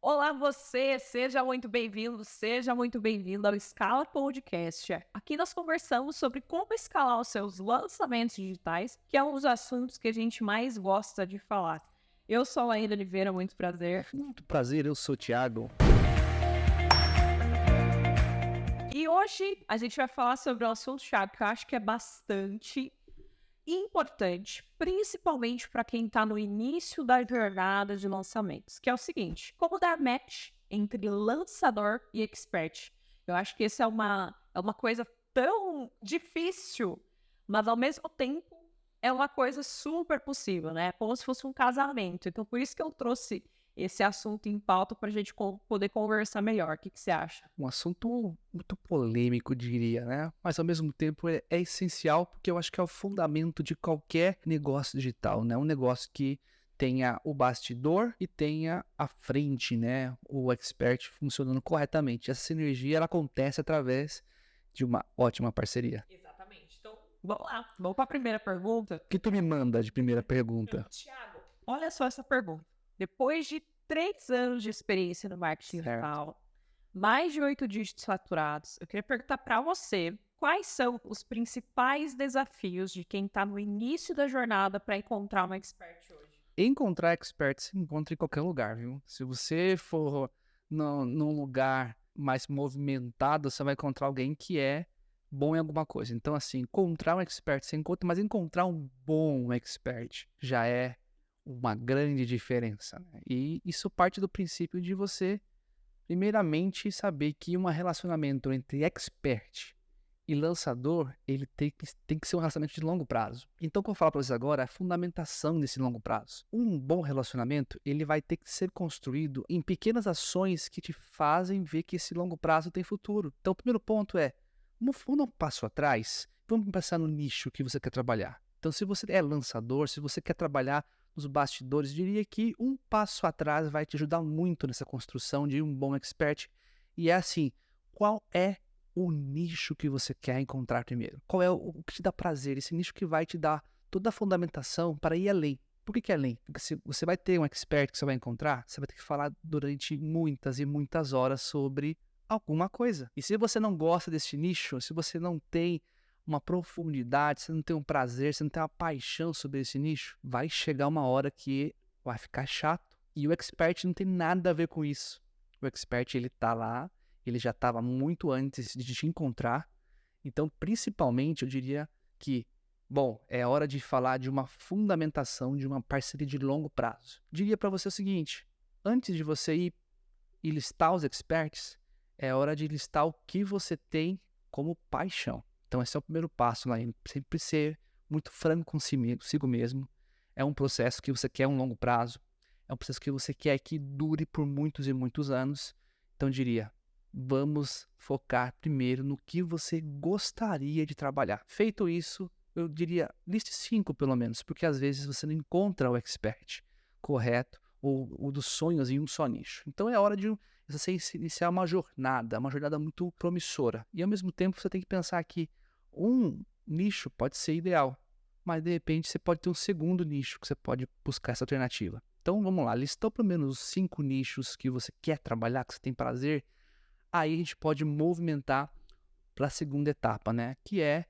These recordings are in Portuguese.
Olá você, seja muito bem-vindo, seja muito bem-vindo ao Scala Podcast. Aqui nós conversamos sobre como escalar os seus lançamentos digitais, que é um dos assuntos que a gente mais gosta de falar. Eu sou a Laíra Oliveira, muito prazer. Muito prazer, eu sou o Thiago. E hoje a gente vai falar sobre um assunto, Thiago, que eu acho que é bastante importante, principalmente para quem está no início da jornada de lançamentos, que é o seguinte: como dar match entre lançador e expert. Eu acho que essa é uma coisa tão difícil, mas ao mesmo tempo é uma coisa super possível, né? Como se fosse um casamento. Então, por isso que eu trouxe esse assunto em pauta para a gente poder conversar melhor. O que você acha? Um assunto muito polêmico, diria, né? Mas ao mesmo tempo é essencial porque eu acho que é o fundamento de qualquer negócio digital, né? Um negócio que tenha o bastidor e tenha a frente, né? O expert funcionando corretamente. Essa sinergia ela acontece através de uma ótima parceria. Exatamente. Então, vamos lá. Vamos para a primeira pergunta. O que tu me manda de primeira pergunta? Tiago, olha só essa pergunta. Depois de 3 anos de experiência no marketing Certo. digital, mais de 8 dígitos faturados, eu queria perguntar para você quais são os principais desafios de quem está no início da jornada para encontrar uma expert hoje? Encontrar experts se encontra em qualquer lugar, viu? Se você for num lugar mais movimentado, você vai encontrar alguém que é bom em alguma coisa. Então, assim, encontrar um expert você encontra, mas encontrar um bom expert já é uma grande diferença, né? E isso parte do princípio de você, primeiramente, saber que um relacionamento entre expert e lançador, ele tem que ser um relacionamento de longo prazo. Então, o que eu falo para vocês agora é a fundamentação desse longo prazo. Um bom relacionamento, ele vai ter que ser construído em pequenas ações que te fazem ver que esse longo prazo tem futuro. Então, o primeiro ponto é, vamos dar um passo atrás, vamos pensar no nicho que você quer trabalhar. Então, se você é lançador, se você quer trabalhar nos bastidores, diria que um passo atrás vai te ajudar muito nessa construção de um bom expert. E é assim, qual é o nicho que você quer encontrar primeiro? Qual é o que te dá prazer? Esse nicho que vai te dar toda a fundamentação para ir além. Por que além? Porque se você vai ter um expert que você vai encontrar, você vai ter que falar durante muitas e muitas horas sobre alguma coisa. E se você não gosta desse nicho, se você não tem uma profundidade, você não tem um prazer, você não tem uma paixão sobre esse nicho, vai chegar uma hora que vai ficar chato. E o expert não tem nada a ver com isso. O expert, ele tá lá, ele já estava muito antes de te encontrar. Então, principalmente, eu diria que, bom, é hora de falar de uma fundamentação, de uma parceria de longo prazo. Diria para você o seguinte, antes de você ir e listar os experts, é hora de listar o que você tem como paixão. Então, esse é o primeiro passo lá, sempre ser muito franco consigo mesmo. É um processo que você quer um longo prazo, é um processo que você quer que dure por muitos e muitos anos. Então, eu diria, vamos focar primeiro no que você gostaria de trabalhar. Feito isso, eu diria, liste 5 pelo menos, porque às vezes você não encontra o expert correto ou o dos sonhos em um só nicho. Então é hora de você iniciar uma jornada muito promissora. E ao mesmo tempo você tem que pensar que um nicho pode ser ideal, mas de repente você pode ter um segundo nicho que você pode buscar essa alternativa. Então vamos lá, listou pelo menos os 5 nichos que você quer trabalhar, que você tem prazer. Aí a gente pode movimentar para a segunda etapa, né? Que é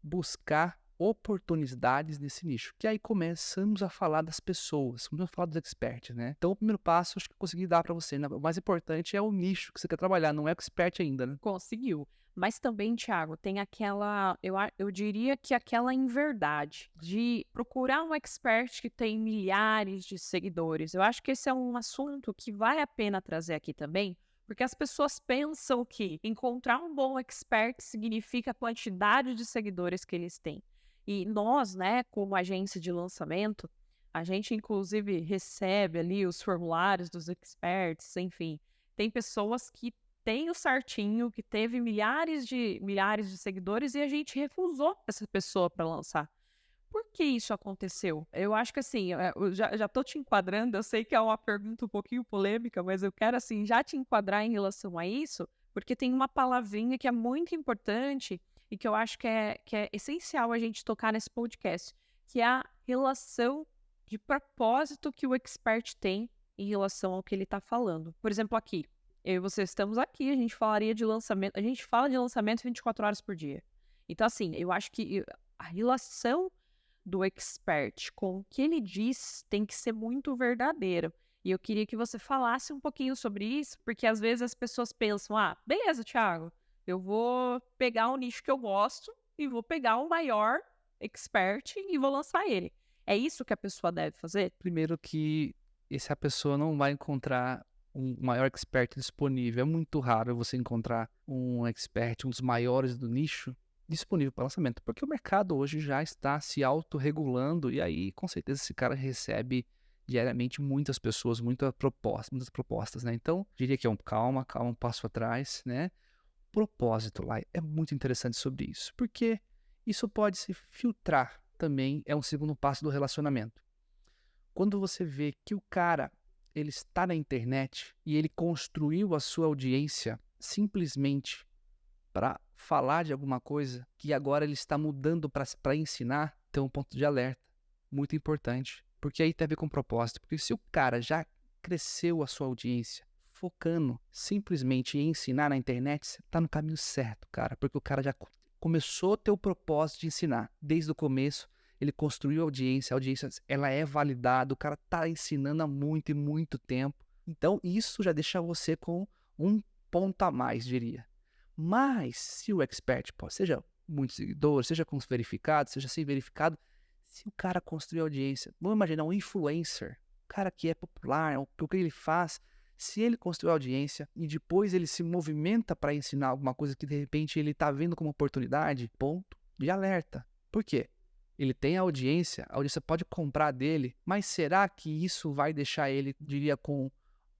buscar oportunidades nesse nicho. Que aí começamos a falar das pessoas, começamos a falar dos experts, né? Então o primeiro passo acho que eu consegui dar para você, né? O mais importante é o nicho que você quer trabalhar, não é o expert ainda, né? Conseguiu. Mas também, Thiago, tem aquela, eu diria que aquela inverdade de procurar um expert que tem milhares de seguidores. Eu acho que esse é um assunto que vale a pena trazer aqui também, porque as pessoas pensam que encontrar um bom expert significa a quantidade de seguidores que eles têm. E nós, né, como agência de lançamento, a gente inclusive recebe ali os formulários dos experts, enfim. Tem pessoas que tem o certinho, que teve milhares de seguidores e a gente refusou essa pessoa para lançar. Por que isso aconteceu? Eu acho que assim, eu já tô te enquadrando, eu sei que é uma pergunta um pouquinho polêmica, mas eu quero assim já te enquadrar em relação a isso, porque tem uma palavrinha que é muito importante e que eu acho que é essencial a gente tocar nesse podcast, que é a relação de propósito que o expert tem em relação ao que ele está falando. Por exemplo, aqui, eu e você estamos aqui, a gente falaria de lançamento, a gente fala de lançamento 24 horas por dia. Então, assim, eu acho que a relação do expert com o que ele diz tem que ser muito verdadeira. E eu queria que você falasse um pouquinho sobre isso, porque às vezes as pessoas pensam, beleza, Thiago, eu vou pegar um nicho que eu gosto e vou pegar o maior expert e vou lançar ele. É isso que a pessoa deve fazer? Primeiro que essa pessoa não vai encontrar um maior expert disponível. É muito raro você encontrar um expert, um dos maiores do nicho, disponível para lançamento, porque o mercado hoje já está se autorregulando e aí, com certeza, esse cara recebe diariamente muitas pessoas, muitas propostas, né? Então, diria que é calma, um passo atrás, né? Propósito lá é muito interessante sobre isso, porque isso pode se filtrar também, é um segundo passo do relacionamento. Quando você vê que o cara, ele está na internet e ele construiu a sua audiência simplesmente para falar de alguma coisa que agora ele está mudando para ensinar, tem um ponto de alerta muito importante, porque aí tem a ver com propósito, porque se o cara já cresceu a sua audiência focando simplesmente em ensinar na internet, você está no caminho certo, cara, porque o cara já começou a ter o propósito de ensinar desde o começo. Ele construiu a audiência ela é validada, o cara está ensinando há muito e muito tempo. Então isso já deixa você com um ponto a mais, diria. Mas se o expert, seja muitos seguidores, seja com os verificados, seja sem verificado, se o cara construiu audiência, vamos imaginar um influencer, um cara que é popular, o que ele faz, se ele construiu audiência e depois ele se movimenta para ensinar alguma coisa que de repente ele está vendo como oportunidade, ponto de alerta. Por quê? Ele tem a audiência pode comprar dele, mas será que isso vai deixar ele, diria, com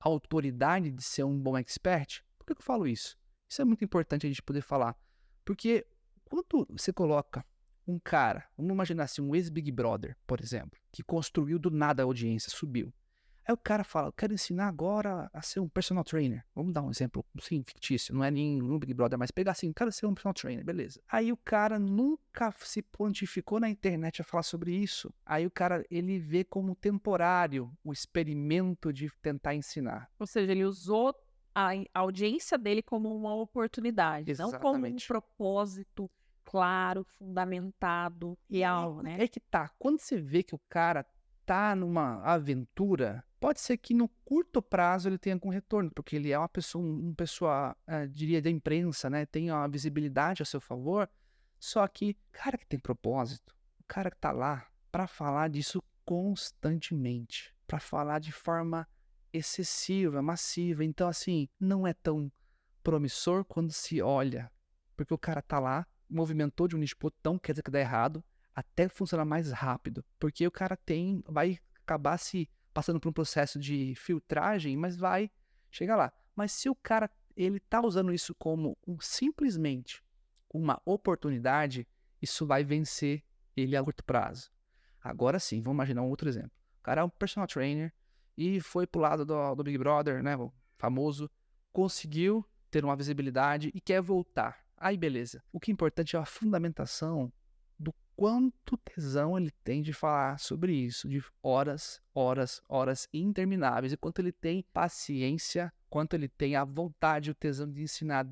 autoridade de ser um bom expert? Por que eu falo isso? Isso é muito importante a gente poder falar, porque quando você coloca um cara, vamos imaginar assim, um ex-Big Brother, por exemplo, que construiu do nada a audiência, subiu. Aí o cara fala, eu quero ensinar agora a ser um personal trainer. Vamos dar um exemplo, sim, fictício, não é nenhum Big Brother, mas pegar assim, quero ser um personal trainer, beleza. Aí o cara nunca se pontificou na internet a falar sobre isso. Aí o cara, ele vê como temporário o experimento de tentar ensinar. Ou seja, ele usou a audiência dele como uma oportunidade, não como um Exatamente. propósito claro, fundamentado, real, né? É que tá, quando você vê que o cara tá numa aventura, pode ser que no curto prazo ele tenha algum retorno, porque ele é uma pessoa, diria, da imprensa, né? Tem uma visibilidade a seu favor. Só que, cara que tem propósito, o cara que tá lá para falar disso constantemente, para falar de forma excessiva, massiva. Então, assim, não é tão promissor quando se olha, porque o cara tá lá, movimentou de um nicho pro outro, então quer dizer que dá errado, até funcionar mais rápido, porque o cara vai acabar se passando por um processo de filtragem, mas vai chegar lá. Mas se o cara ele tá usando isso como simplesmente uma oportunidade, isso vai vencer ele a curto prazo. Agora sim, vamos imaginar um outro exemplo. O cara é um personal trainer e foi pro lado do Big Brother, né, o famoso, conseguiu ter uma visibilidade e quer voltar. Aí beleza. O que é importante é a fundamentação do quanto tesão ele tem de falar sobre isso, de horas, horas, horas intermináveis, e quanto ele tem paciência, quanto ele tem a vontade, o tesão de ensinar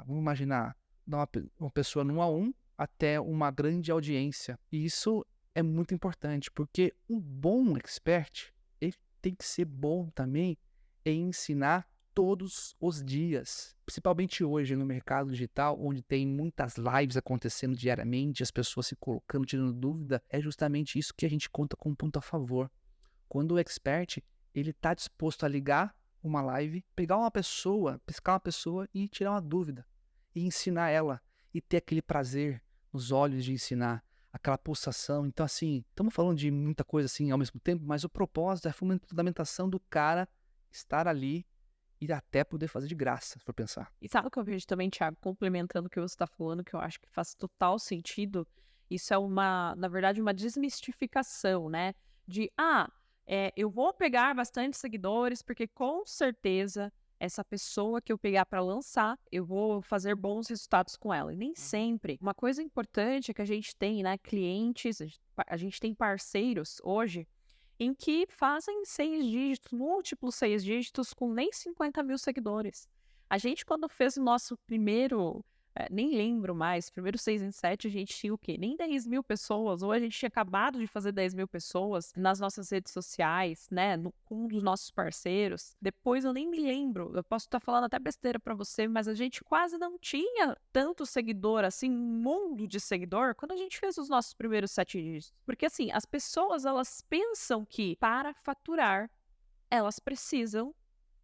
vamos imaginar, uma pessoa no 1 a 1 até uma grande audiência. E isso é muito importante, porque um bom expert, ele tem que ser bom também em ensinar todos os dias, principalmente hoje no mercado digital, onde tem muitas lives acontecendo diariamente, as pessoas se colocando, tirando dúvida, é justamente isso que a gente conta como ponto a favor. Quando o expert, ele está disposto a ligar uma live, pegar uma pessoa, pescar uma pessoa e tirar uma dúvida, e ensinar ela, e ter aquele prazer nos olhos de ensinar, aquela pulsação. Então, assim, estamos falando de muita coisa assim ao mesmo tempo, mas o propósito é a fundamentação do cara estar ali e até poder fazer de graça, se for pensar. E sabe o que eu vejo também, Thiago, complementando o que você está falando, que eu acho que faz total sentido? Isso é na verdade, uma desmistificação, né? De, eu vou pegar bastante seguidores, porque com certeza essa pessoa que eu pegar para lançar, eu vou fazer bons resultados com ela. E nem sempre. Uma coisa importante é que a gente tem, né, clientes, a gente tem parceiros hoje em que fazem 6 dígitos, múltiplos 6 dígitos, com nem 50 mil seguidores. A gente, quando fez o nosso primeiro, nem lembro mais, primeiro 6 em 7, a gente tinha o quê? Nem 10 mil pessoas, ou a gente tinha acabado de fazer 10 mil pessoas nas nossas redes sociais, né, com um dos nossos parceiros. Depois eu nem me lembro, eu posso estar falando até besteira pra você, mas a gente quase não tinha tanto seguidor, assim, um mundo de seguidor, quando a gente fez os nossos primeiros 7 dígitos. Porque, assim, as pessoas, elas pensam que para faturar, elas precisam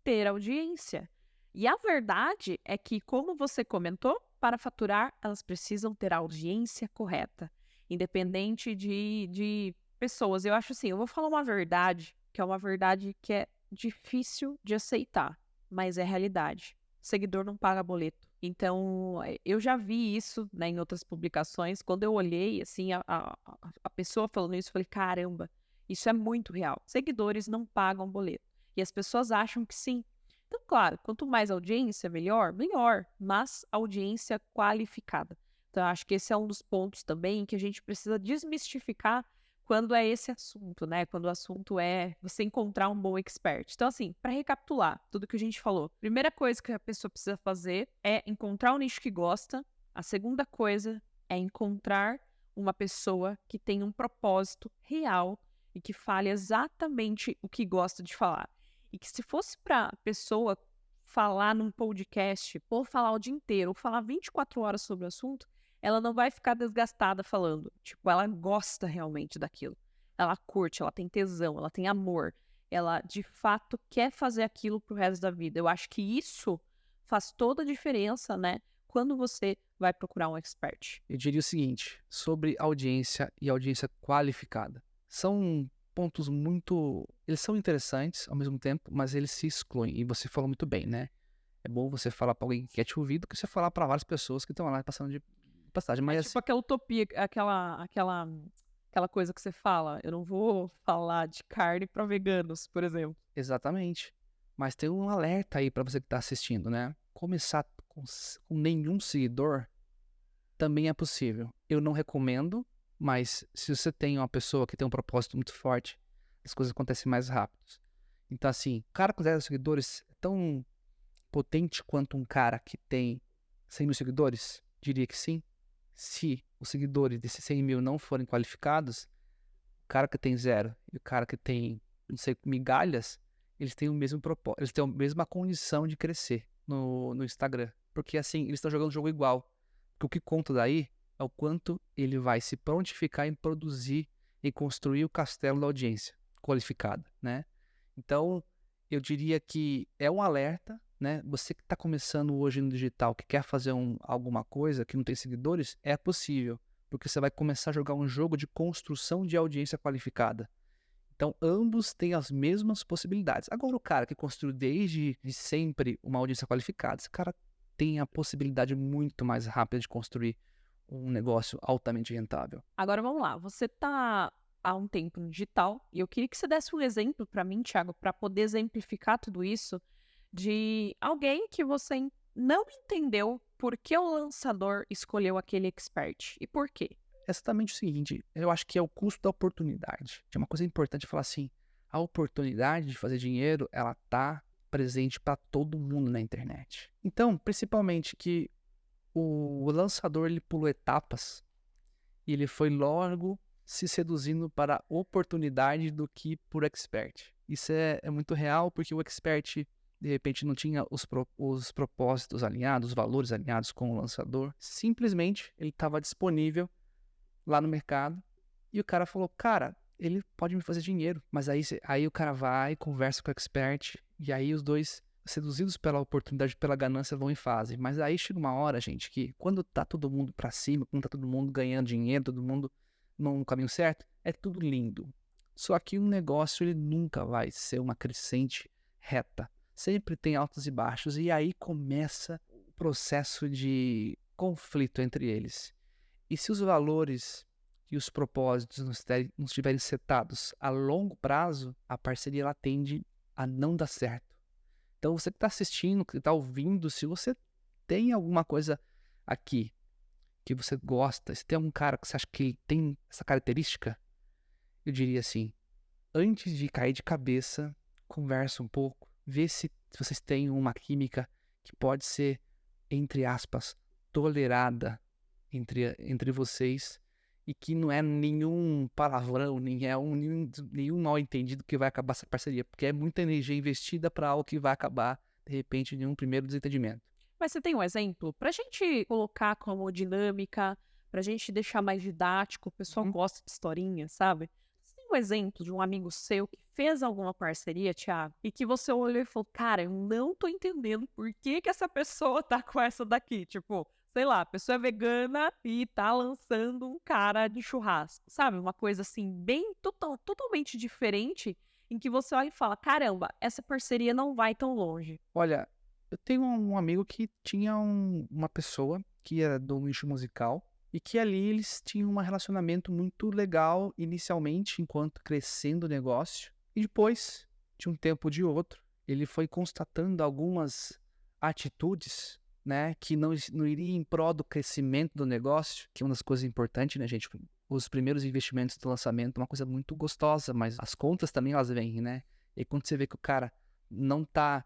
ter audiência. E a verdade é que, como você comentou, para faturar, elas precisam ter a audiência correta, independente de pessoas. Eu acho assim, eu vou falar uma verdade, que é uma verdade que é difícil de aceitar, mas é realidade. Seguidor não paga boleto. Então, eu já vi isso, né, em outras publicações. Quando eu olhei, assim, a pessoa falando isso, eu falei, caramba, isso é muito real. Seguidores não pagam boleto. E as pessoas acham que sim. Então, claro, quanto mais audiência, melhor, melhor, mas audiência qualificada. Então, eu acho que esse é um dos pontos também que a gente precisa desmistificar quando é esse assunto, né? Quando o assunto é você encontrar um bom expert. Então, assim, para recapitular tudo que a gente falou, primeira coisa que a pessoa precisa fazer é encontrar o nicho que gosta. A segunda coisa é encontrar uma pessoa que tenha um propósito real e que fale exatamente o que gosta de falar. E que se fosse para a pessoa falar num podcast, ou falar o dia inteiro, ou falar 24 horas sobre o assunto, ela não vai ficar desgastada falando. Tipo, ela gosta realmente daquilo. Ela curte, ela tem tesão, ela tem amor. Ela, de fato, quer fazer aquilo pro resto da vida. Eu acho que isso faz toda a diferença, né? Quando você vai procurar um expert. Eu diria o seguinte, sobre audiência e audiência qualificada. São pontos muito... Eles são interessantes ao mesmo tempo, mas eles se excluem. E você falou muito bem, né? É bom você falar para alguém que quer te ouvir do que você falar para várias pessoas que estão lá passando de passagem. É Mas tipo assim, aquela utopia, aquela coisa que você fala. Eu não vou falar de carne para veganos, por exemplo. exatamente. Mas tem um alerta aí para você que está assistindo, né? Começar com nenhum seguidor também é possível. Eu não recomendo, mas se você tem uma pessoa que tem um propósito muito forte, as coisas acontecem mais rápido. Então, assim, o cara com 0 seguidores é tão potente quanto um cara que tem 100 mil seguidores? Diria que sim. Se os seguidores desses 100 mil não forem qualificados, o cara que tem 0 e o cara que tem, não sei, migalhas, eles têm o mesmo propósito, eles têm a mesma condição de crescer no Instagram. Porque assim, eles estão jogando o jogo igual. Porque o que conta daí é o quanto ele vai se prontificar em produzir e construir o castelo da audiência qualificada, né? Então, eu diria que é um alerta, né? Você que está começando hoje no digital, que quer fazer alguma coisa, que não tem seguidores, é possível, porque você vai começar a jogar um jogo de construção de audiência qualificada. Então, ambos têm as mesmas possibilidades. Agora, o cara que construiu desde de sempre uma audiência qualificada, esse cara tem a possibilidade muito mais rápida de construir um negócio altamente rentável. Agora vamos lá. Você tá há um tempo no digital e eu queria que você desse um exemplo para mim, Thiago, para poder exemplificar tudo isso de alguém que você não entendeu por que o lançador escolheu aquele expert e por quê. É exatamente o seguinte, eu acho que é o custo da oportunidade. É uma coisa importante falar assim, a oportunidade de fazer dinheiro, ela tá presente para todo mundo na internet. Então, principalmente que o lançador ele pulou etapas e ele foi logo se seduzindo para a oportunidade do que por expert. Isso é muito real porque o expert de repente não tinha os propósitos alinhados, os valores alinhados com o lançador. Simplesmente ele estava disponível lá no mercado e o cara falou, cara, ele pode me fazer dinheiro. Mas aí o cara vai, conversa com o expert e aí os dois, seduzidos pela oportunidade, pela ganância, vão e fazem. Mas aí chega uma hora, gente, que quando tá todo mundo pra cima, quando tá todo mundo ganhando dinheiro, todo mundo no caminho certo, é tudo lindo. Só que um negócio, ele nunca vai ser uma crescente reta. Sempre tem altos e baixos. E aí começa o processo de conflito entre eles. E se os valores e os propósitos não estiverem setados a longo prazo, a parceria ela tende a não dar certo. Então, você que está assistindo, que está ouvindo, se você tem alguma coisa aqui que você gosta, se tem algum cara que você acha que tem essa característica, eu diria assim, antes de cair de cabeça, conversa um pouco, vê se vocês têm uma química que pode ser, entre aspas, tolerada entre vocês e que não é nenhum palavrão, nenhum mal entendido que vai acabar essa parceria, porque é muita energia investida para algo que vai acabar, de repente, em um primeiro desentendimento. Mas você tem um exemplo? Pra gente colocar como dinâmica, pra gente deixar mais didático, o pessoal Uhum. gosta de historinha, sabe? Você tem um exemplo de um amigo seu que fez alguma parceria, Thiago, e que você olhou e falou, cara, eu não tô entendendo por que que essa pessoa tá com essa daqui? Tipo, sei lá, a pessoa é vegana e tá lançando um cara de churrasco, sabe? Uma coisa assim, bem totalmente diferente, em que você olha e fala, caramba, essa parceria não vai tão longe. Olha, eu tenho um amigo que tinha uma pessoa que era do nicho musical e que ali eles tinham um relacionamento muito legal inicialmente, enquanto crescendo o negócio. E depois, de um tempo ou de outro, ele foi constatando algumas atitudes, né, que não iria em prol do crescimento do negócio, que é uma das coisas importantes, né, gente? Os primeiros investimentos do lançamento é uma coisa muito gostosa, mas as contas também elas vêm, né? E quando você vê que o cara não tá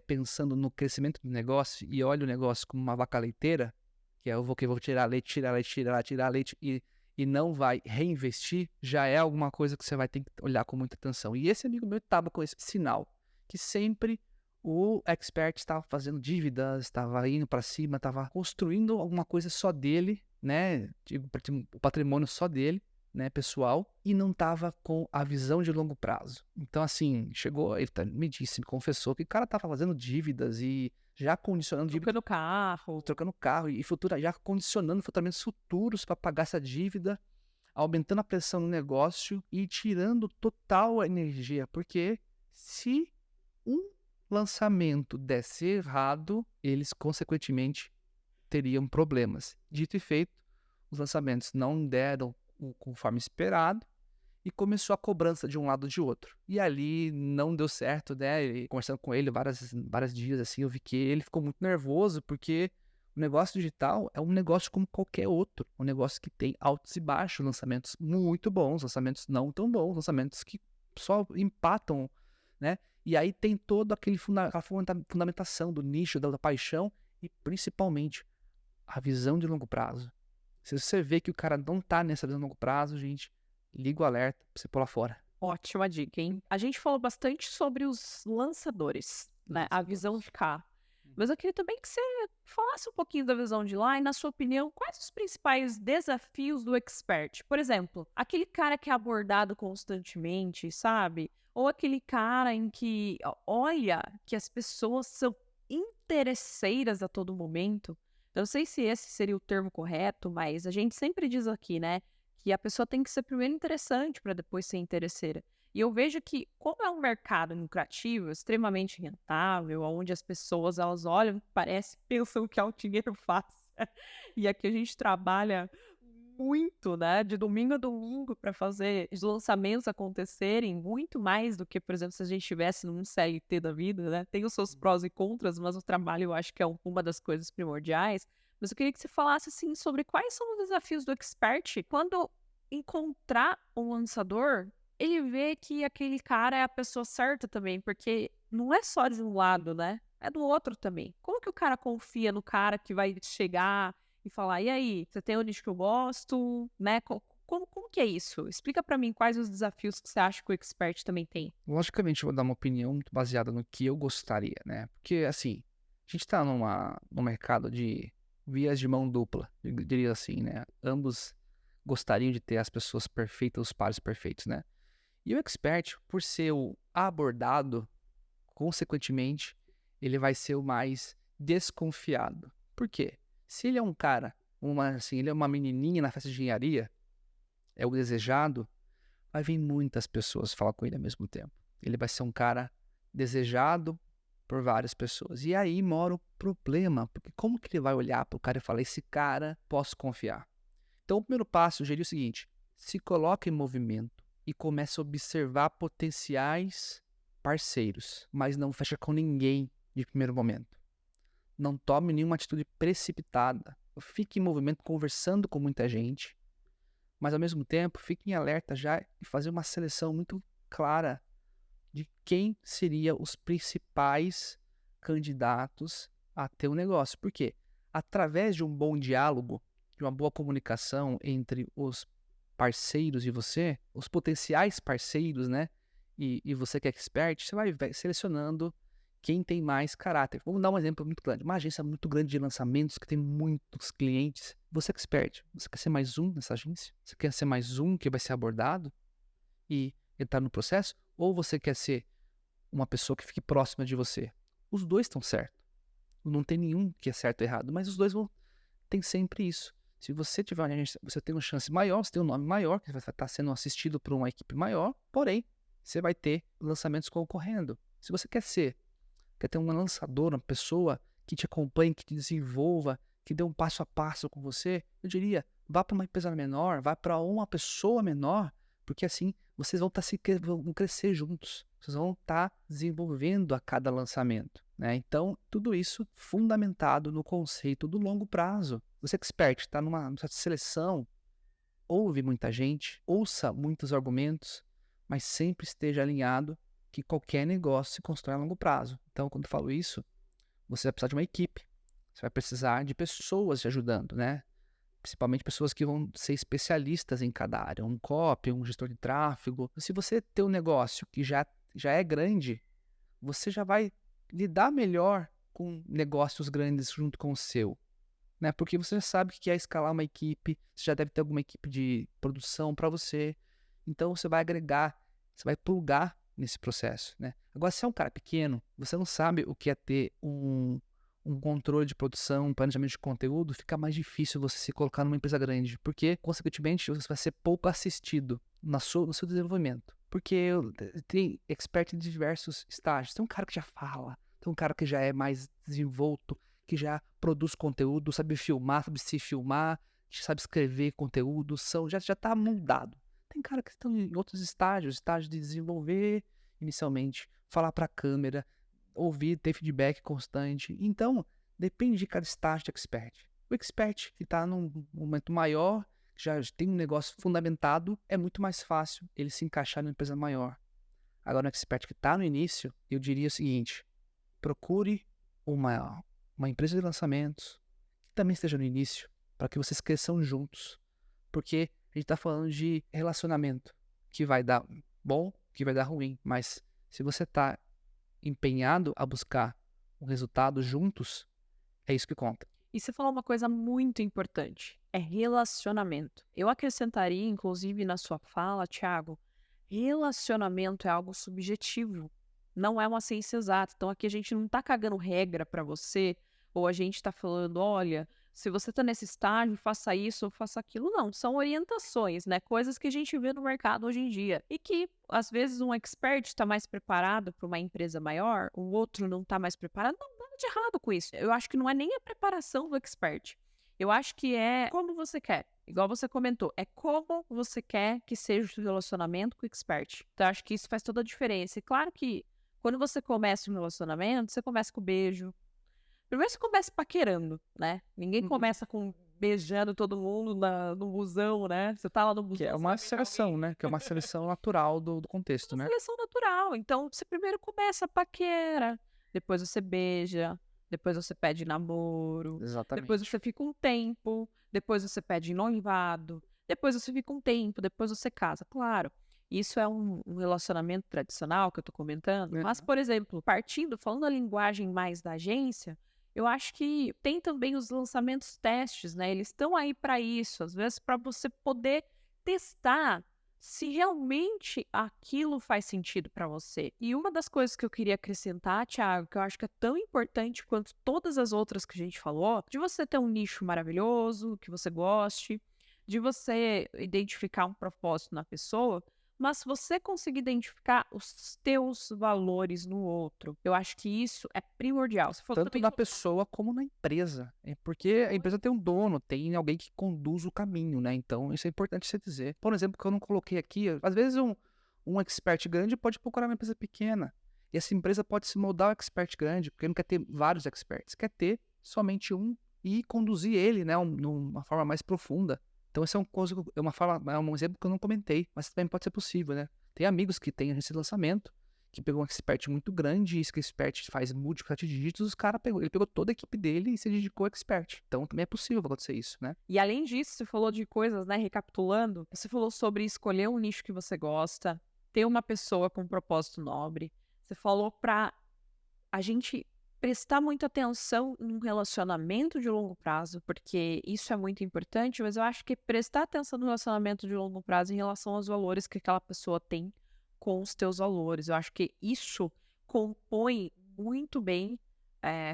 pensando no crescimento do negócio e olha o negócio como uma vaca leiteira, que é que eu vou tirar leite, tirar leite, tirar leite e não vai reinvestir, já é alguma coisa que você vai ter que olhar com muita atenção. E esse amigo meu estava com esse sinal, que sempre o expert estava fazendo dívidas, estava indo para cima, estava construindo alguma coisa só dele, né? Digo, o patrimônio só dele, né, pessoal, e não estava com a visão de longo prazo. Então, assim, chegou, ele me disse, me confessou que o cara estava fazendo dívidas e já condicionando dívidas, Trocando carro. trocando carro e já condicionando faturamentos futuros para pagar essa dívida, aumentando a pressão no negócio e tirando total a energia, porque se um lançamento desse errado, eles consequentemente teriam problemas. Dito e feito, os lançamentos não deram conforme esperado e começou a cobrança de um lado ou de outro. E ali não deu certo, né? E conversando com ele vários dias assim, eu vi que ele ficou muito nervoso porque o negócio digital é um negócio como qualquer outro, um negócio que tem altos e baixos, lançamentos muito bons, lançamentos não tão bons, lançamentos que só empatam, né? E aí tem todo aquela fundamentação do nicho, da paixão e principalmente a visão de longo prazo. Se você vê que o cara não tá nessa visão de longo prazo, gente, liga o alerta pra você pular fora. Ótima dica, hein? A gente falou bastante sobre os lançadores, né? A visão de cá. Mas eu queria também que você falasse um pouquinho da visão de lá e, na sua opinião, quais os principais desafios do expert? Por exemplo, aquele cara que é abordado constantemente, sabe? Ou aquele cara em que olha que as pessoas são interesseiras a todo momento. Eu não sei se esse seria o termo correto, mas a gente sempre diz aqui, né? Que a pessoa tem que ser primeiro interessante para depois ser interesseira. E eu vejo que, como é um mercado lucrativo, extremamente rentável, onde as pessoas elas olham, parece, pensam que é o dinheiro fácil. E aqui a gente trabalha muito, né, de domingo a domingo para fazer os lançamentos acontecerem, muito mais do que, por exemplo, se a gente estivesse num CLT da vida, né? Tem os seus prós e contras, mas o trabalho eu acho que é uma das coisas primordiais. Mas eu queria que você falasse assim sobre quais são os desafios do expert quando encontrar um lançador, ele vê que aquele cara é a pessoa certa também, porque não é só de um lado, né? É do outro também. Como que o cara confia no cara que vai chegar e falar, e aí, você tem o nicho que eu gosto, né? Como que é isso? Explica pra mim quais os desafios que você acha que o expert também tem. Logicamente, eu vou dar uma opinião muito baseada no que eu gostaria, né? Porque, assim, a gente tá num mercado de vias de mão dupla, eu diria assim, né? Ambos gostariam de ter as pessoas perfeitas, os pares perfeitos, né? E o expert, por ser o abordado, consequentemente, ele vai ser o mais desconfiado. Por quê? Se ele é um cara, ele é uma menininha na festa de engenharia, é o desejado, vai vir muitas pessoas falar com ele ao mesmo tempo. Ele vai ser um cara desejado por várias pessoas. E aí mora o problema, porque como que ele vai olhar para o cara e falar, esse cara posso confiar? Então o primeiro passo, eu diria o seguinte, se coloca em movimento e começa a observar potenciais parceiros, mas não fecha com ninguém de primeiro momento. Não tome nenhuma atitude precipitada. Fique em movimento conversando com muita gente, mas ao mesmo tempo fique em alerta já e fazer uma seleção muito clara de quem seriam os principais candidatos a ter um negócio. Por quê? Através de um bom diálogo, de uma boa comunicação entre os parceiros e você, os potenciais parceiros, né? E você que é expert, você vai selecionando quem tem mais caráter. Vamos dar um exemplo muito grande. Uma agência muito grande de lançamentos que tem muitos clientes. Você que é expert, você quer ser mais um nessa agência? Você quer ser mais um que vai ser abordado e entrar no processo? Ou você quer ser uma pessoa que fique próxima de você? Os dois estão certos. Não tem nenhum que é certo ou errado, mas os dois vão tem sempre isso. Se você tiver uma agência, você tem uma chance maior, você tem um nome maior, que vai estar sendo assistido por uma equipe maior, porém, você vai ter lançamentos concorrendo. Se você quer ter um lançador, uma pessoa que te acompanhe, que te desenvolva, que dê um passo a passo com você, eu diria, vá para uma empresa menor, vá para uma pessoa menor, porque assim vocês vão vão crescer juntos, vocês vão estar desenvolvendo a cada lançamento, né? Então, tudo isso fundamentado no conceito do longo prazo. Você é expert, está numa seleção, ouve muita gente, ouça muitos argumentos, mas sempre esteja alinhado que qualquer negócio se constrói a longo prazo. Então, quando eu falo isso, você vai precisar de uma equipe, você vai precisar de pessoas te ajudando, né? Principalmente pessoas que vão ser especialistas em cada área, um copy, um gestor de tráfego. Se você tem um negócio que já é grande, você já vai lidar melhor com negócios grandes junto com o seu, né? Porque você já sabe que quer escalar uma equipe, você já deve ter alguma equipe de produção para você. Então você vai agregar, você vai plugar nesse processo, né? Agora, se é um cara pequeno, você não sabe o que é ter um controle de produção, um planejamento de conteúdo, fica mais difícil você se colocar numa empresa grande, porque, consequentemente, você vai ser pouco assistido no seu desenvolvimento. Porque tem expert em diversos estágios. Tem um cara que já fala, tem um cara que já é mais desenvolto, que já produz conteúdo, sabe filmar, sabe se filmar, sabe escrever conteúdo, já está moldado. Tem cara que estão em outros estágios de desenvolver inicialmente, falar para a câmera, ouvir, ter feedback constante. Então, depende de cada estágio de expert. O expert que está num momento maior, já tem um negócio fundamentado, é muito mais fácil ele se encaixar numa empresa maior. Agora, o expert que está no início, eu diria o seguinte: procure uma empresa de lançamentos que também esteja no início, para que vocês cresçam juntos. Porque a gente está falando de relacionamento, que vai dar bom, que vai dar ruim, mas se você está empenhado a buscar um resultado juntos, é isso que conta. E você falou uma coisa muito importante, é relacionamento. Eu acrescentaria, inclusive, na sua fala, Thiago, relacionamento é algo subjetivo, não é uma ciência exata. Então aqui a gente não tá cagando regra para você, ou a gente tá falando, olha, se você tá nesse estágio, faça isso ou faça aquilo. Não, são orientações, né? Coisas que a gente vê no mercado hoje em dia. E que, às vezes, um expert está mais preparado para uma empresa maior, o outro não tá mais preparado. Não, nada de errado com isso. Eu acho que não é nem a preparação do expert. Eu acho que é como você quer. Igual você comentou, é como você quer que seja o seu relacionamento com o expert. Então, eu acho que isso faz toda a diferença. E claro que quando você começa um relacionamento, você começa com beijo. Primeiro você começa paquerando, né? Ninguém começa com beijando todo mundo no busão, né? Você tá lá no busão. Que é você uma vai beijar seleção, alguém. né? Que é uma seleção natural do contexto, Uma né? seleção natural. Então, você primeiro começa a paquera, depois você beija, depois você pede namoro, depois Exatamente. você fica um tempo, depois você pede noivado, depois você fica um tempo, depois você casa. Claro, isso é um relacionamento tradicional que eu tô comentando, mas, por exemplo, falando a linguagem mais da agência, eu acho que tem também os lançamentos testes, né? Eles estão aí para isso, às vezes para você poder testar se realmente aquilo faz sentido para você. E uma das coisas que eu queria acrescentar, Thiago, que eu acho que é tão importante quanto todas as outras que a gente falou, de você ter um nicho maravilhoso, que você goste, de você identificar um propósito na pessoa, mas se você conseguir identificar os teus valores no outro, eu acho que isso é primordial. Se for Tanto também na pessoa como na empresa. É porque a empresa tem um dono, tem alguém que conduz o caminho, né? Então, isso é importante você dizer. Por exemplo, que eu não coloquei aqui, às vezes um expert grande pode procurar uma empresa pequena. E essa empresa pode se moldar ao expert grande, porque não quer ter vários experts, quer ter somente um e conduzir ele, né, numa forma mais profunda. Então, essa é uma coisa, é um exemplo que eu não comentei, mas também pode ser possível, né? Tem amigos que têm esse lançamento, que pegou um expert muito grande, e esse expert faz múltiplos 7 dígitos, ele pegou toda a equipe dele e se dedicou ao expert. Então também é possível acontecer isso, né? E além disso, você falou de coisas, né, recapitulando, você falou sobre escolher um nicho que você gosta, ter uma pessoa com um propósito nobre. Você falou para a gente prestar muita atenção num relacionamento de longo prazo, porque isso é muito importante, mas eu acho que prestar atenção no relacionamento de longo prazo em relação aos valores que aquela pessoa tem com os teus valores. Eu acho que isso compõe muito bem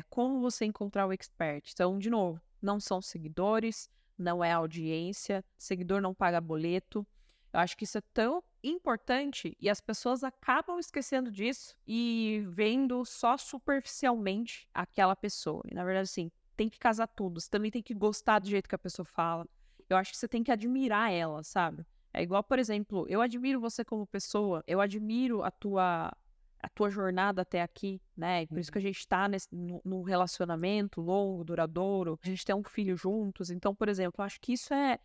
como você encontrar o expert. Então, de novo, não são seguidores, não é audiência, seguidor não paga boleto. Eu acho que isso é tão importante e as pessoas acabam esquecendo disso e vendo só superficialmente aquela pessoa. E na verdade, assim, tem que casar tudo. Você também tem que gostar do jeito que a pessoa fala. Eu acho que você tem que admirar ela, sabe? É igual, por exemplo, eu admiro você como pessoa, eu admiro a tua jornada até aqui, né? E por isso que a gente tá num relacionamento longo, duradouro, a gente tem um filho juntos. Então, por exemplo, eu acho que isso é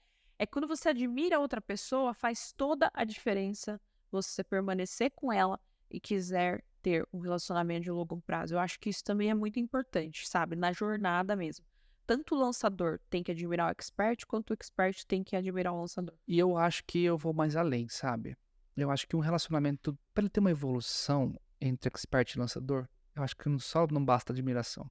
quando você admira outra pessoa, faz toda a diferença você permanecer com ela e quiser ter um relacionamento de longo prazo. Eu acho que isso também é muito importante, sabe? Na jornada mesmo. Tanto o lançador tem que admirar o expert, quanto o expert tem que admirar o lançador. E eu acho que eu vou mais além, sabe? Eu acho que um relacionamento, para ele ter uma evolução entre expert e lançador, eu acho que só não basta admiração.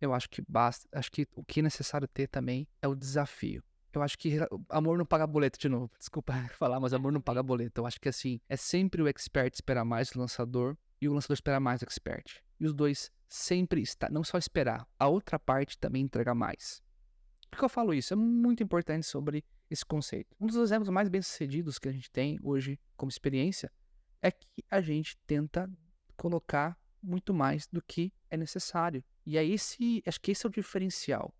Eu acho que acho que o que é necessário ter também é o desafio. Eu acho que amor não paga boleto de novo. Desculpa falar, mas amor não paga boleto. Eu acho que assim, é sempre o expert esperar mais do lançador e o lançador esperar mais do expert. E os dois sempre não só esperar, a outra parte também entregar mais. Por que eu falo isso? É muito importante sobre esse conceito. Um dos exemplos mais bem-sucedidos que a gente tem hoje como experiência é que a gente tenta colocar muito mais do que é necessário. E aí, acho que esse é o diferencial.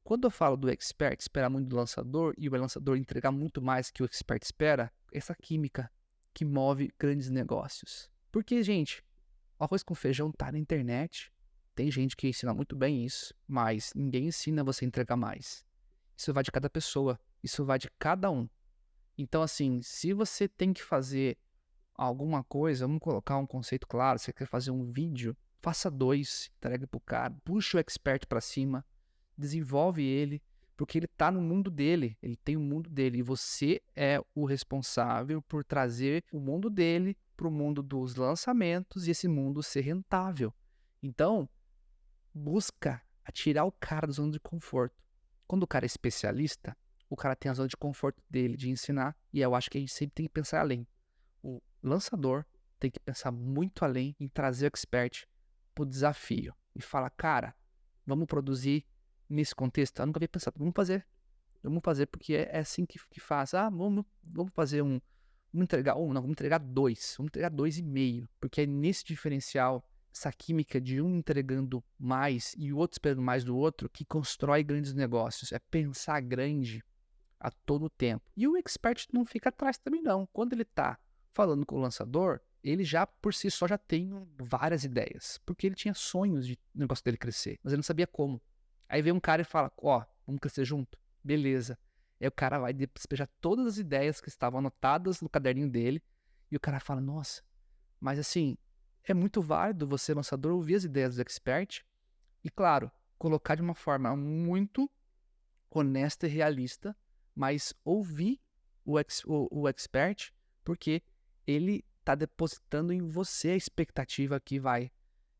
Quando eu falo do expert esperar muito do lançador e o lançador entregar muito mais que o expert espera, essa química que move grandes negócios. Porque, gente, o arroz com feijão tá na internet. Tem gente que ensina muito bem isso, mas ninguém ensina você a entregar mais. Isso vai de cada pessoa, isso vai de cada um. Então, assim, se você tem que fazer alguma coisa, vamos colocar um conceito claro, você quer fazer um vídeo, faça 2, entregue pro cara, puxa o expert para cima, desenvolve ele, porque ele tá no mundo dele, ele tem o mundo dele, e você é o responsável por trazer o mundo dele pro mundo dos lançamentos e esse mundo ser rentável. Então, busca tirar o cara da zona de conforto. Quando o cara é especialista, o cara tem a zona de conforto dele, de ensinar, e eu acho que a gente sempre tem que pensar além. O lançador tem que pensar muito além em trazer o expert pro desafio e falar, cara, vamos produzir nesse contexto? Eu nunca havia pensado, vamos fazer porque é assim que faz. Vamos fazer vamos entregar não, vamos entregar 2, vamos entregar 2,5, porque é nesse diferencial, essa química de um entregando mais e o outro esperando mais do outro, que constrói grandes negócios. É pensar grande a todo tempo. E o expert não fica atrás também não. Quando ele tá falando com o lançador, ele já, por si só, já tem várias ideias. Porque ele tinha sonhos de o negócio dele crescer, mas ele não sabia como. Aí vem um cara e fala, vamos crescer junto? Beleza. Aí o cara vai despejar todas as ideias que estavam anotadas no caderninho dele, e o cara fala, nossa, mas assim, é muito válido você, lançador, ouvir as ideias do expert e, claro, colocar de uma forma muito honesta e realista, mas ouvir o expert, porque ele está depositando em você a expectativa que vai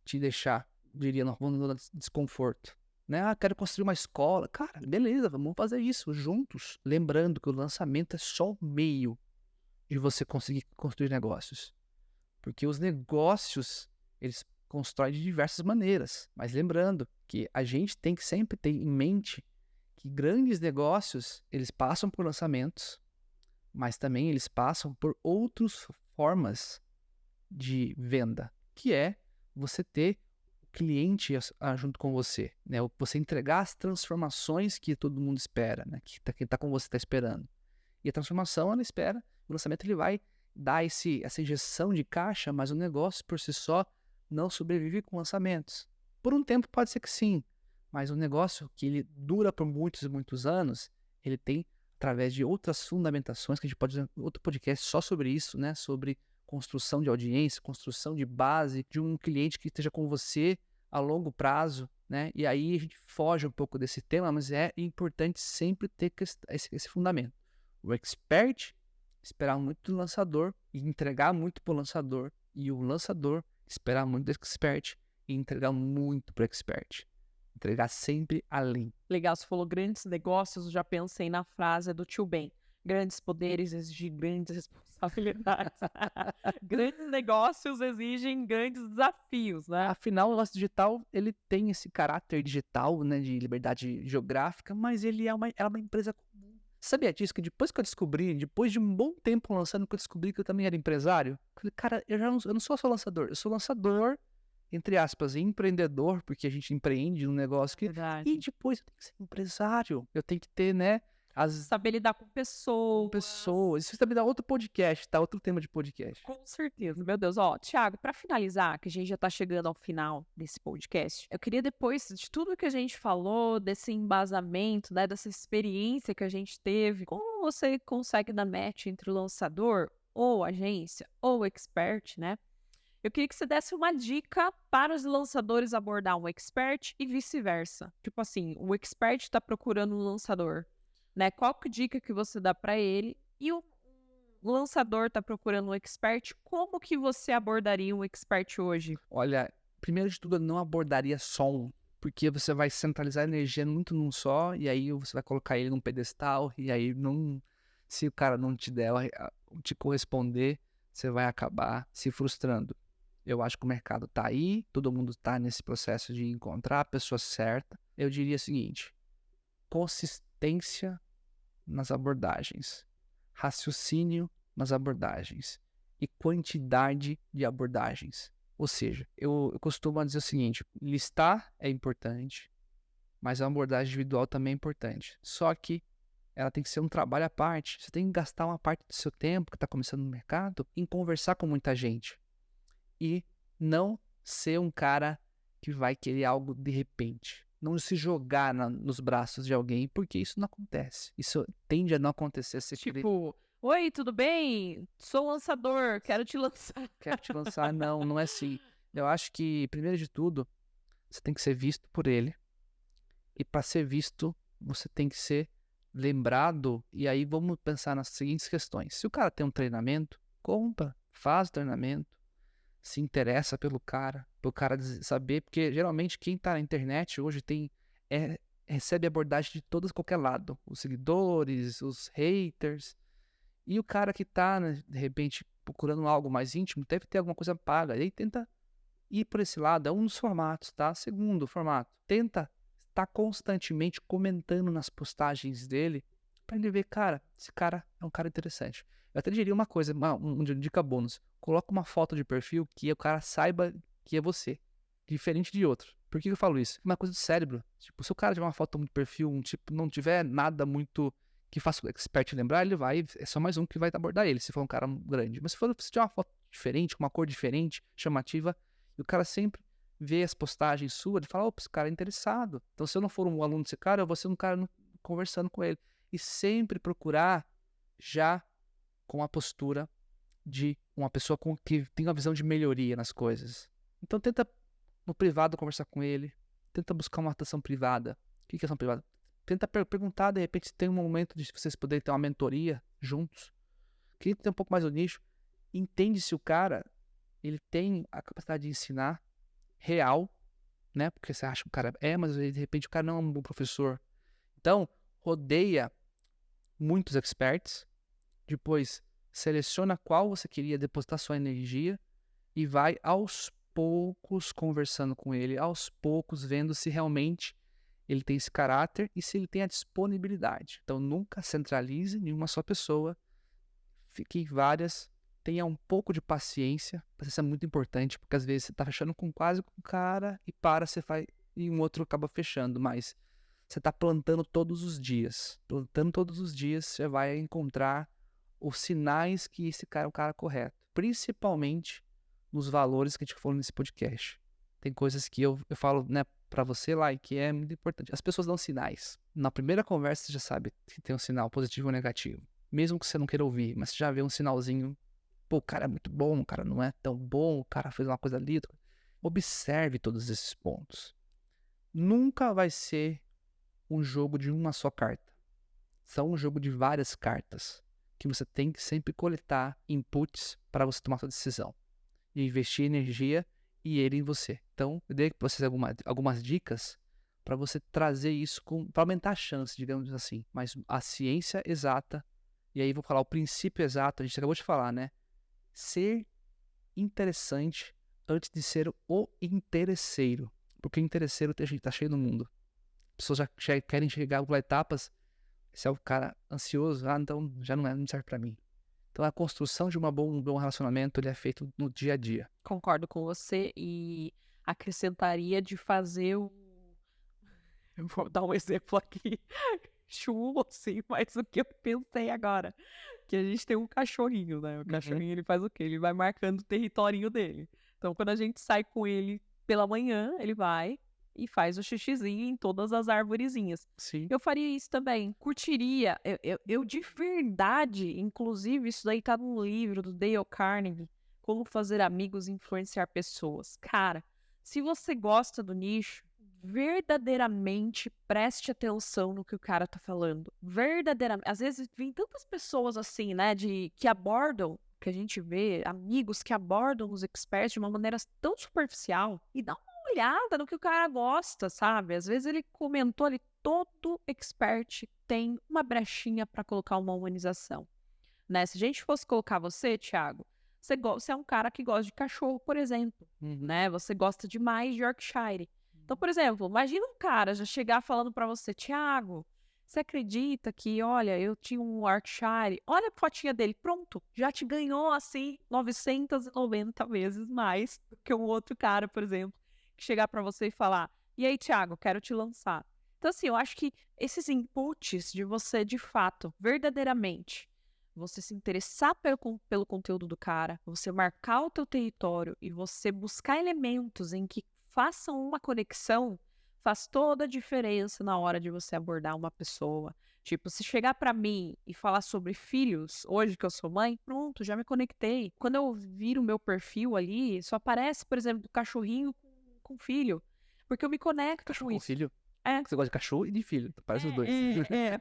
te deixar, diria, no desconforto. Né? Quero construir uma escola. Cara, beleza, vamos fazer isso juntos. Lembrando que o lançamento é só o meio de você conseguir construir negócios. Porque os negócios, eles constroem de diversas maneiras. Mas lembrando que a gente tem que sempre ter em mente que grandes negócios, eles passam por lançamentos, mas também eles passam por outras formas de venda, que é você ter o cliente junto com você, né? Você entregar as transformações que todo mundo espera, né? Que tá com você está esperando. E a transformação, ela espera, o lançamento ele vai dar essa injeção de caixa, mas o negócio por si só não sobrevive com lançamentos. Por um tempo pode ser que sim, mas o negócio que ele dura por muitos e muitos anos, ele tem através de outras fundamentações, que a gente pode fazer outro podcast só sobre isso, né? Sobre construção de audiência, construção de base, de um cliente que esteja com você a longo prazo, né? E aí a gente foge um pouco desse tema, mas é importante sempre ter esse fundamento. O expert esperar muito do lançador e entregar muito para o lançador, e o lançador esperar muito do expert e entregar muito para o expert. Entregar sempre além. Legal, você falou grandes negócios, eu já pensei na frase do tio Ben. Grandes poderes exigem grandes responsabilidades. Grandes negócios exigem grandes desafios, né? Afinal, o negócio digital, ele tem esse caráter digital, né, de liberdade geográfica, mas ele é uma empresa comum. Sabia disso? Que depois que eu descobri, depois de um bom tempo lançando, que eu descobri que eu também era empresário, eu falei, cara, eu não sou só lançador, eu sou lançador, entre aspas, empreendedor, porque a gente empreende num negócio que... Verdade. E depois eu tenho que ser empresário, eu tenho que ter, né, Saber lidar com pessoas. Isso também dá outro podcast, tá? Outro tema de podcast. Com certeza, meu Deus. Ó, Thiago, para finalizar, que a gente já tá chegando ao final desse podcast, eu queria, depois de tudo que a gente falou, desse embasamento, né, dessa experiência que a gente teve, como você consegue dar match entre o lançador, ou agência, ou expert, né? Eu queria que você desse uma dica para os lançadores abordar um expert e vice-versa. Tipo assim, o expert está procurando um lançador, né? Qual que dica que você dá para ele? E o lançador está procurando um expert, como que você abordaria um expert hoje? Olha, primeiro de tudo, eu não abordaria só um, porque você vai centralizar a energia muito num só, e aí você vai colocar ele num pedestal, e aí não, se o cara não te der, te corresponder, você vai acabar se frustrando. Eu acho que o mercado tá aí, todo mundo tá nesse processo de encontrar a pessoa certa. Eu diria o seguinte: consistência nas abordagens, raciocínio nas abordagens e quantidade de abordagens. Ou seja, eu costumo dizer o seguinte: listar é importante, mas a abordagem individual também é importante. Só que ela tem que ser um trabalho à parte. Você tem que gastar uma parte do seu tempo que está começando no mercado em conversar com muita gente. E não ser um cara que vai querer algo de repente. Não se jogar nos braços de alguém, porque isso não acontece. Isso tende a não acontecer. Você Tipo, oi, tudo bem? Sou lançador, quero te lançar. quer te lançar? Não, não é assim. Eu acho que, primeiro de tudo, você tem que ser visto por ele. E para ser visto, você tem que ser lembrado. E aí vamos pensar nas seguintes questões. Se o cara tem um treinamento, compra, faz o treinamento, se interessa pelo cara, pro cara saber, porque geralmente quem tá na internet hoje recebe abordagem de todos qualquer lado, os seguidores, os haters, e o cara que tá, né, de repente, procurando algo mais íntimo, deve ter alguma coisa paga, e aí tenta ir por esse lado, é um dos formatos, tá? Segundo formato, tenta estar constantemente comentando nas postagens dele, pra ele ver, cara, esse cara é um cara interessante. Eu até diria uma coisa, uma dica bônus. Coloca uma foto de perfil que o cara saiba que é você, diferente de outro. Por que eu falo isso? É uma coisa do cérebro. Tipo, se o cara tiver uma foto de perfil, não tiver nada muito que faça o expert lembrar, é só mais um que vai abordar ele, se for um cara grande. Mas se tiver uma foto diferente, com uma cor diferente, chamativa, e o cara sempre vê as postagens suas, ele fala, opa, esse cara é interessado. Então, se eu não for um aluno desse cara, eu vou ser um cara conversando com ele. E sempre procurar já com a postura de uma pessoa que tem uma visão de melhoria nas coisas. Então tenta no privado conversar com ele, tenta buscar uma atenção privada. O que é ação privada? Tenta perguntar, de repente, se tem um momento de vocês poderem ter uma mentoria juntos. Quem tem um pouco mais do nicho, entende se o cara ele tem a capacidade de ensinar real, né? Porque você acha que o cara mas de repente o cara não é um bom professor. Então, rodeia muitos experts, depois seleciona qual você queria depositar sua energia e vai aos poucos conversando com ele, aos poucos vendo se realmente ele tem esse caráter e se ele tem a disponibilidade. Então nunca centralize em uma só pessoa, fique em várias, tenha um pouco de paciência, isso é muito importante, porque às vezes você está fechando quase com o cara e um outro acaba fechando, mas você está plantando todos os dias. Plantando todos os dias, você vai encontrar os sinais que esse cara é o cara correto. Principalmente nos valores que a gente falou nesse podcast. Tem coisas que eu falo, né, pra você lá e que é muito importante. As pessoas dão sinais. Na primeira conversa você já sabe que tem um sinal positivo ou negativo. Mesmo que você não queira ouvir, mas você já vê um sinalzinho Pô, o cara é muito bom, o cara não é tão bom, o cara fez uma coisa ali. Observe todos esses pontos. Nunca vai ser um jogo de uma só carta. São um jogo de várias cartas que você tem que sempre coletar inputs para você tomar sua decisão e investir energia e ele em você. Então, eu dei para vocês algumas dicas para você trazer isso para aumentar a chance, digamos assim. Mas a ciência exata, e aí vou falar o princípio exato, a gente acabou de falar, né? Ser interessante antes de ser o interesseiro. Porque interesseiro a gente tá cheio no mundo. As pessoas já querem chegar por etapas. Se é o cara ansioso, então já não serve pra mim. Então a construção de um bom relacionamento ele é feito no dia a dia. Concordo com você e acrescentaria de fazer o. Eu vou dar um exemplo aqui, chulo, assim, mas o que eu pensei agora, que a gente tem um cachorrinho, né? O cachorrinho, ele faz o quê? Ele vai marcando o território dele. Então, quando a gente sai com ele pela manhã, ele vai e faz o xixizinho em todas as arvorezinhas. Sim. Eu faria isso também, curtiria. Eu de verdade, inclusive, isso daí tá num livro do Dale Carnegie, Como Fazer Amigos e Influenciar Pessoas. Cara, se você gosta do nicho, verdadeiramente preste atenção no que o cara tá falando. Verdadeiramente. Às vezes vem tantas pessoas assim, né, que abordam, que a gente vê, amigos que abordam os experts de uma maneira tão superficial e dá uma olhada no que o cara gosta, sabe? Às vezes ele comentou ali, todo expert tem uma brechinha para colocar uma humanização, né? Se a gente fosse colocar você, Thiago, você é um cara que gosta de cachorro, por exemplo, né? Você gosta demais de Yorkshire. Então, por exemplo, imagina um cara já chegar falando pra você, Thiago, você acredita que, olha, eu tinha um Yorkshire, olha a fotinha dele, pronto, já te ganhou, assim, 990 vezes mais do que um outro cara, por exemplo, que chegar pra você e falar, e aí, Thiago, quero te lançar. Então, assim, eu acho que esses inputs de você, de fato, verdadeiramente, você se interessar pelo conteúdo do cara, você marcar o teu território e você buscar elementos em que façam uma conexão, faz toda a diferença na hora de você abordar uma pessoa. Tipo, se chegar pra mim e falar sobre filhos, hoje que eu sou mãe, pronto, já me conectei. Quando eu viro o meu perfil ali, só aparece, por exemplo, o cachorrinho com filho, porque eu me conecto Cachorro com com isso. filho? É, Você gosta de cachorro e de filho. Parece os dois.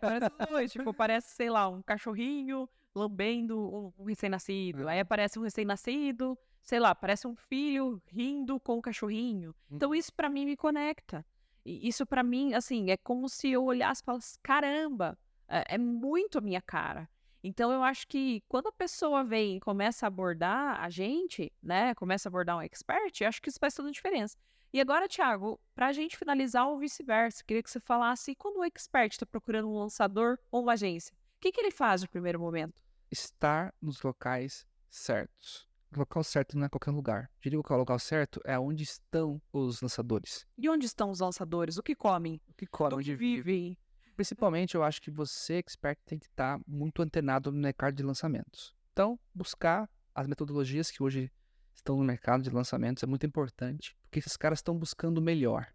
parece os dois. Tipo, parece, sei lá, um cachorrinho lambendo um recém-nascido. Aí aparece um recém-nascido, sei lá, parece um filho rindo com o cachorrinho. Então isso pra mim me conecta. E isso pra mim, assim, é como se eu olhasse e falasse, caramba, é muito a minha cara. Então eu acho que quando a pessoa vem e começa a abordar a gente, né, começa a abordar um expert, eu acho que isso faz toda a diferença. E agora, Thiago, para a gente finalizar ou vice-versa, queria que você falasse quando o expert está procurando um lançador ou uma agência, o que ele faz no primeiro momento? Estar nos locais certos. O local certo não é qualquer lugar. Diria que o local certo é onde estão os lançadores. E onde estão os lançadores? O que comem? O que comem, Do que onde vivem. vivem? Principalmente, eu acho que você, expert, tem que estar muito antenado no mercado de lançamentos. Então, buscar as metodologias que hoje estão no mercado de lançamentos é muito importante, porque esses caras estão buscando o melhor.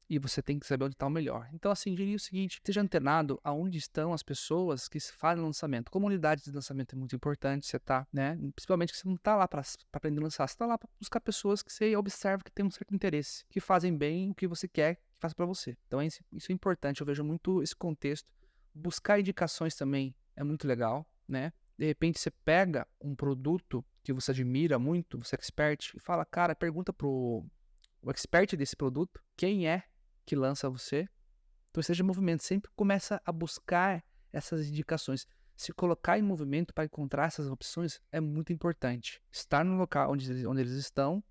E você tem que saber onde está o melhor. Então, assim, diria o seguinte, seja antenado aonde estão as pessoas que fazem lançamento. Comunidade de lançamento é muito importante, você tá, né? Principalmente que você não tá lá para aprender a lançar, você tá lá para buscar pessoas que você observa que têm um certo interesse, que fazem bem o que você quer que faça para você. Então, isso é importante, eu vejo muito esse contexto. Buscar indicações também é muito legal, né? De repente você pega um produto que você admira muito, você é expert, e fala, cara, pergunta pro o expert desse produto, quem é que lança você. Então esteja em movimento, sempre começa a buscar essas indicações. Se colocar em movimento para encontrar essas opções é muito importante. Estar no local onde eles estão,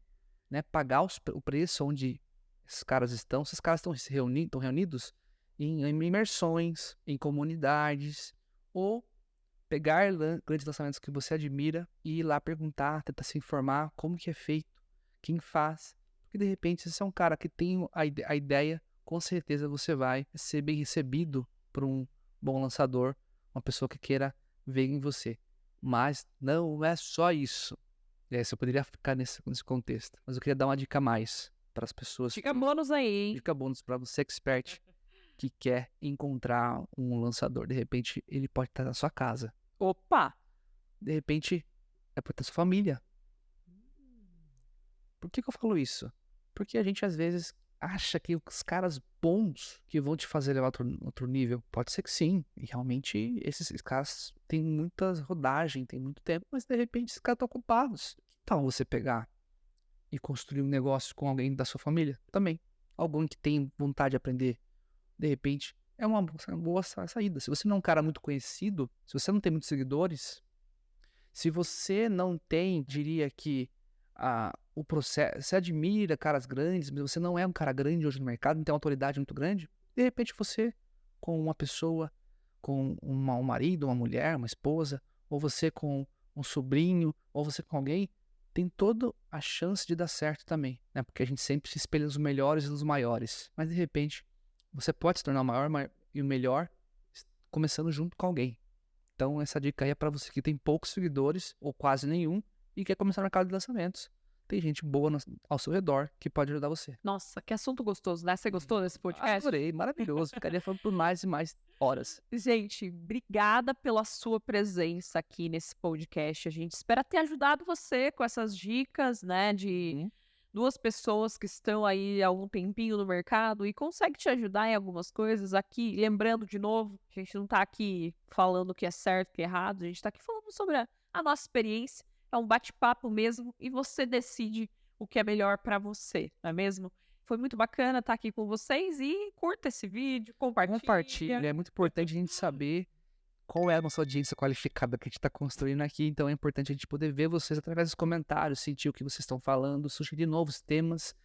né, pagar o preço onde esses caras estão. Se esses caras estão reunidos em imersões, em comunidades, ou pegar grandes lançamentos que você admira e ir lá perguntar, tentar se informar como que é feito, quem faz. Porque de repente, se você é um cara que tem a ideia, com certeza você vai ser bem recebido por um bom lançador, uma pessoa que queira ver em você. Mas não é só isso. Você poderia ficar nesse contexto. Mas eu queria dar uma dica a mais para as pessoas. Dica bônus aí, hein? Dica bônus para você, expert, que quer encontrar um lançador. De repente, ele pode estar na sua casa. Opa! De repente, é por ter sua família. Por que que eu falo isso? Porque a gente às vezes acha que os caras bons que vão te fazer levar outro nível, pode ser que sim, e realmente esses caras têm muita rodagem, tem muito tempo, mas de repente esses caras estão ocupados. Que tal você pegar e construir um negócio com alguém da sua família também? Alguém que tem vontade de aprender, de repente, é uma boa saída. Se você não é um cara muito conhecido, se você não tem muitos seguidores, se você não tem, diria que, o processo, você admira caras grandes, mas você não é um cara grande hoje no mercado, não tem uma autoridade muito grande, de repente você, com uma pessoa, com um marido, uma mulher, uma esposa, ou você com um sobrinho, ou você com alguém, tem toda a chance de dar certo também, né? Porque a gente sempre se espelha nos melhores e nos maiores. Mas de repente, você pode se tornar o maior e o melhor começando junto com alguém. Então, essa dica aí é para você que tem poucos seguidores, ou quase nenhum, e quer começar no mercado de lançamentos. Tem gente boa ao seu redor que pode ajudar você. Nossa, que assunto gostoso, né? Você gostou desse podcast? Adorei, maravilhoso. Ficaria falando por mais e mais horas. Gente, obrigada pela sua presença aqui nesse podcast. A gente espera ter ajudado você com essas dicas, né, de Uhum. duas pessoas que estão aí há algum tempinho no mercado e consegue te ajudar em algumas coisas aqui. Lembrando de novo, a gente não tá aqui falando o que é certo, o que é errado, a gente tá aqui falando sobre a nossa experiência. É um bate-papo mesmo e você decide o que é melhor pra você, não é mesmo? Foi muito bacana estar aqui com vocês e curta esse vídeo, compartilha. Compartilha, é muito importante a gente saber qual é a nossa audiência qualificada que a gente está construindo aqui. Então é importante a gente poder ver vocês através dos comentários, sentir o que vocês estão falando, sugerir novos temas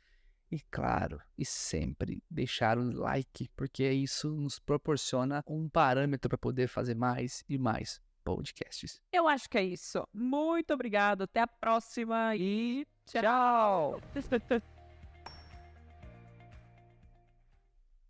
e, claro, e sempre deixar o like, porque isso nos proporciona um parâmetro para poder fazer mais e mais podcasts. Eu acho que é isso. Muito obrigado, até a próxima e Tchau! tchau!